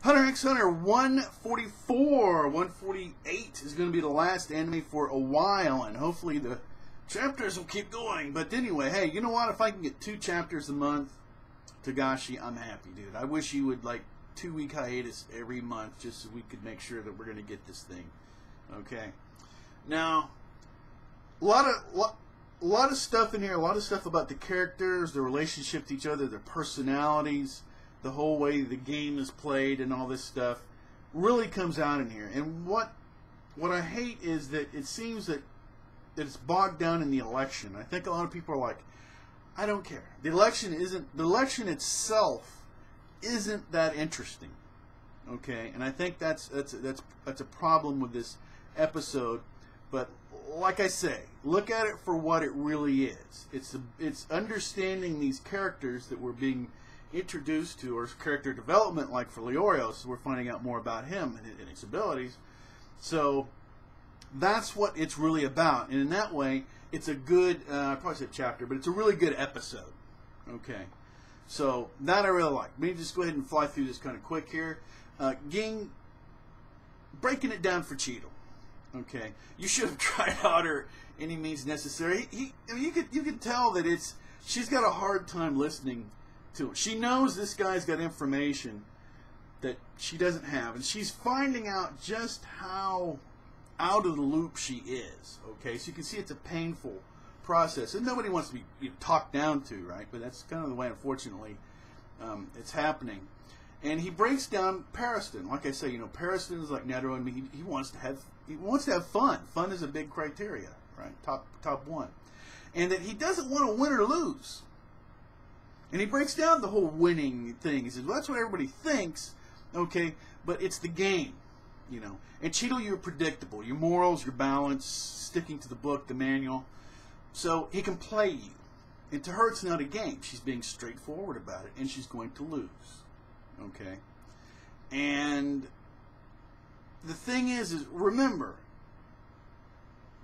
Hunter x Hunter 144, 148 is going to be the last anime for a while, and hopefully the chapters will keep going. But anyway, hey, you know what? If I can get 2 chapters a month, Togashi, I'm happy, dude. I wish you would, like, 2-week hiatus every month just so we could make sure that we're going to get this thing. Okay? Now, a lot of stuff in here, a lot of stuff about the characters, their relationship to each other, their personalities, the whole way the game is played and all this stuff really comes out in here. And what I hate is that it seems that it's bogged down in the election. I think a lot of people are like, I don't care. The election itself isn't that interesting. Okay? And I think that's a problem with this episode. But like I say, look at it for what it really is. It's understanding these characters that we're being introduced to, or character development, like for Leorio, so we're finding out more about him and his abilities. So that's what it's really about, and in that way, it's a good, I probably said chapter, but it's a really good episode. Okay, so that I really like. Let me just go ahead and fly through this kind of quick here. Ging, breaking it down for Cheadle. Okay, you should have tried harder any means necessary. I mean, you could tell that she's got a hard time listening to it. She knows this guy's got information that she doesn't have, and she's finding out just how out of the loop she is. Okay, so you can see it's a painful process, and nobody wants to be talked down to, right? But that's kind of the way, unfortunately, it's happening. And he breaks down Pariston. Like I say, you know, Pariston is like Netero and me. He wants to have fun. Fun is a big criteria, right? Top one. And that he doesn't want to win or lose. And he breaks down the whole winning thing. He says, well, that's what everybody thinks, okay, but it's the game, you know. And Cheadle, you're predictable. Your morals, your balance, sticking to the book, the manual. So he can play you. And to her, it's not a game. She's being straightforward about it, and she's going to lose, okay. And the thing is remember,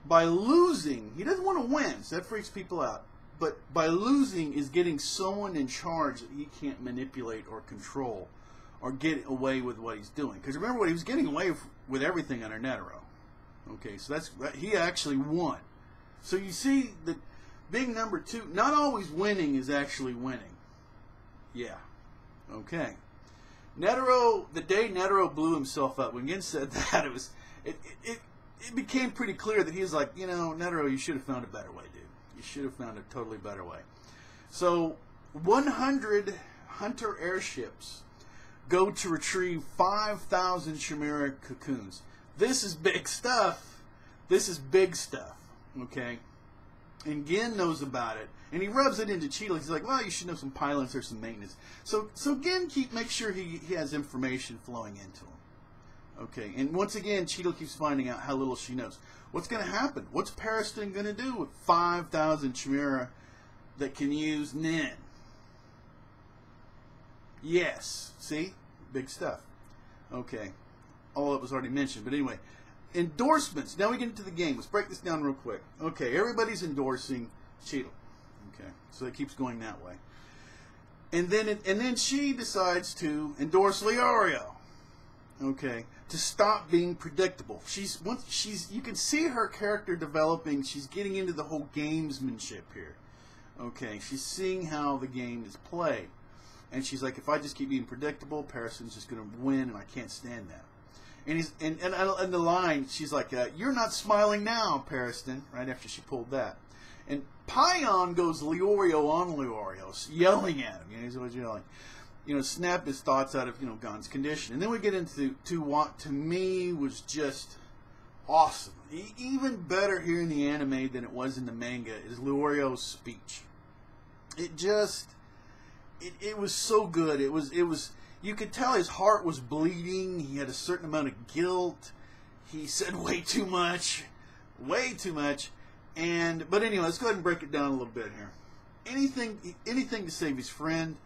by losing, he doesn't want to win, so that freaks people out. But by losing is getting someone in charge that he can't manipulate or control or get away with what he's doing. Because remember what he was getting away with everything under Netero. Okay, so he actually won. So you see that being number 2, not always winning is actually winning. Yeah. Okay. Netero, the day Netero blew himself up, when Gin said that, it became pretty clear that he was like, you know, Netero, you should have found a better way, dude. You should have found a totally better way. So 100 Hunter airships go to retrieve 5,000 Chimera cocoons. This is big stuff. This is big stuff. Okay? And Gin knows about it. And he rubs it into Cheadle. He's like, well, you should know some pilots or some maintenance. So Gin makes sure he has information flowing into him. Okay, and once again, Cheadle keeps finding out how little she knows. What's going to happen? What's Pariston going to do with 5,000 Chimera that can use Nin? Yes. See? Big stuff. Okay. All that was already mentioned. But anyway, endorsements. Now we get into the game. Let's break this down real quick. Okay, everybody's endorsing Cheadle. Okay, so it keeps going that way. And then she decides to endorse Leorio. Okay, to stop being predictable. You can see her character developing. She's getting into the whole gamesmanship here. Okay, she's seeing how the game is played, and she's like, if I just keep being predictable, Pariston's just going to win, and I can't stand that. And the line, she's like, you're not smiling now, Pariston. Right after she pulled that, and Paimon goes Leorio on Leorio, yelling at him. You know, he's always yelling. You know, snap his thoughts out of, you know, Gon's condition. And then we get into what to me was just awesome. Even better here in the anime than it was in the manga is Leorio's speech. It was so good. It was you could tell his heart was bleeding. He had a certain amount of guilt. He said way too much. Way too much. But anyway, let's go ahead and break it down a little bit here. Anything to save his friend.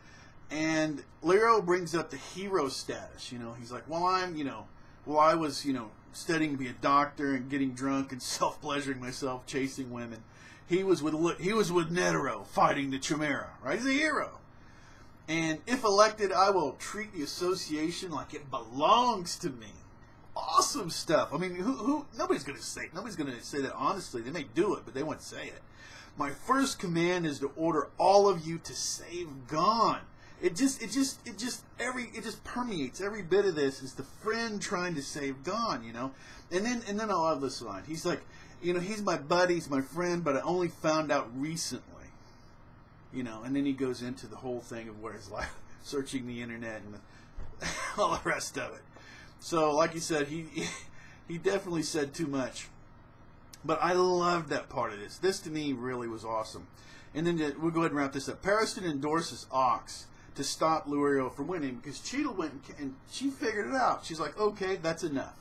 And Leorio brings up the hero status. You know, he's like, well, I was, you know, studying to be a doctor and getting drunk and self-pleasuring myself, chasing women. He was with Netero fighting the Chimera, right? He's a hero. And if elected, I will treat the association like it belongs to me. Awesome stuff. I mean, nobody's gonna say that honestly. They may do it, but they won't say it. My first command is to order all of you to save Gon. It just permeates. Every bit of this is the friend trying to save Gon, you know. And then I love this line. He's like, you know, he's my buddy, he's my friend, but I only found out recently, you know. And then he goes into the whole thing of where his life, searching the internet and all the rest of it. So, like you said, he definitely said too much. But I loved that part of this. This, to me, really was awesome. And then we'll go ahead and wrap this up. Periston endorses Ox to stop Lurio from winning because Cheetah went and she figured it out. She's like, okay, that's enough.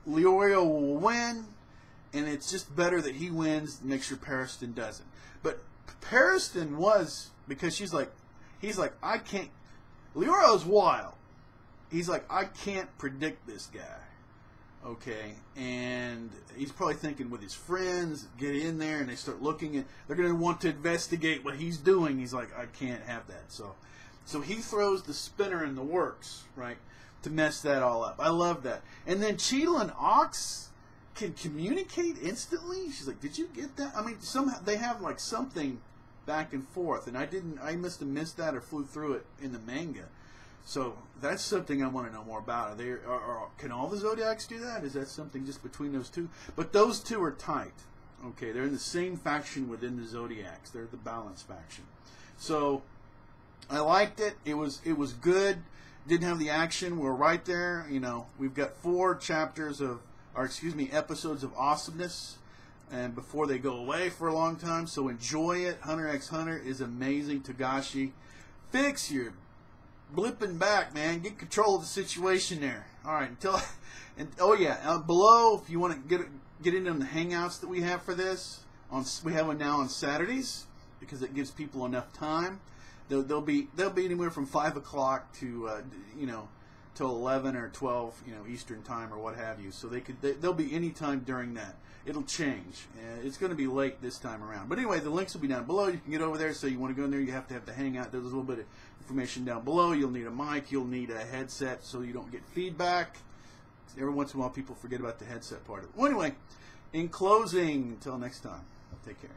Lurio will win, and it's just better that he wins, make sure Periston doesn't. But Periston was, because he's like, I can't, Lurio's wild. He's like, I can't predict this guy. Okay, and he's probably thinking with his friends, get in there, and they start looking at, they're going to want to investigate what he's doing. He's like, I can't have that. So he throws the spinner in the works, right, to mess that all up. I love that. And then Cheetah and Ox can communicate instantly. She's like, did you get that? I mean, somehow they have like something back and forth, and I must have missed that or flew through it in the manga. So that's something I want to know more about. Can all the Zodiacs do that? Is that something just between those two? But those two are tight. Okay, they're in the same faction within the Zodiacs. They're the balanced faction. So I liked it. It was good. Didn't have the action. We're right there. You know, we've got 4 episodes of awesomeness, and before they go away for a long time. So enjoy it. Hunter x Hunter is amazing. Togashi, fix your blipping back, man. Get control of the situation there. All right, oh yeah, below, if you want to get into the hangouts that we have for this, we have them now on Saturdays because it gives people enough time. They'll be anywhere from 5 o'clock to till 11 or 12, Eastern time or what have you. So they'll be any time during that. It'll change. It's going to be late this time around. But anyway, the links will be down below. You can get over there. So you want to go in there, you have to have the hangout. There's a little bit of information down below. You'll need a mic. You'll need a headset so you don't get feedback. Every once in a while, people forget about the headset part of it. Well, anyway, in closing, until next time, take care.